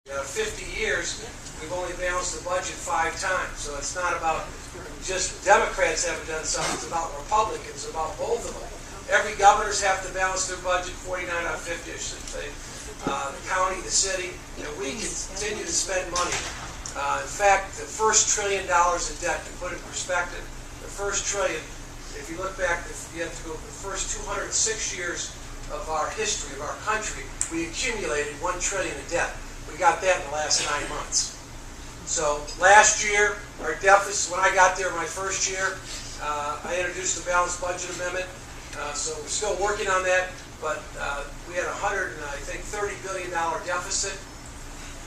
50 years, we've only balanced the budget 5 times. So it's not about just Democrats haven't done something, it's about Republicans, about both of them. Every governors have to balance their budget, 49 out of 50, I should say. The county, the city, and we continue to spend money. In fact, the first $1 trillion in debt, to put it in perspective, the first trillion, if you look back, you have to go the first 206 years of our history, of our country, we accumulated $1 trillion in debt. We got that in the last 9 months. So last year, our deficit, when I got there my first year, I introduced the balanced budget amendment. So we're still working on that, but we had $130 billion deficit.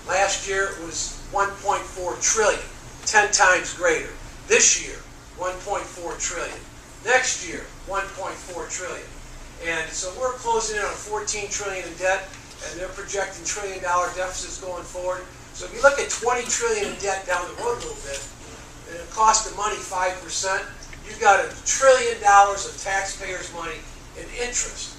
Last year it was 1.4 trillion, 10 times greater. This year, 1.4 trillion. Next year, 1.4 trillion. And so we're closing in on 14 trillion in debt, and they're projecting $1 trillion deficits going forward. So if you look at 20 trillion in debt down the road a little bit, and it costs the money 5%, you've got $1 trillion of taxpayers' money in interest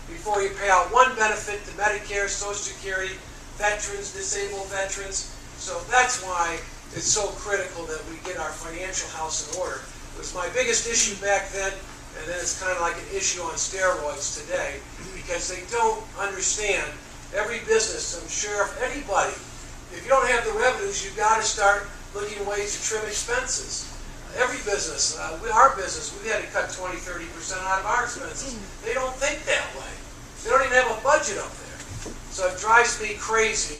before you pay out one benefit to Medicare, Social Security, veterans, disabled veterans. So that's why it's so critical that we get our financial house in order. It was my biggest issue back then, and then it's kind of like an issue on steroids today, because they don't understand. Every business, some sheriff, anybody, if you don't have the revenues, you've got to start looking at ways to trim expenses. Every business, our business, we've had to cut 20, 30% out of our expenses. They don't think that way. They don't even have a budget up there. So it drives me crazy.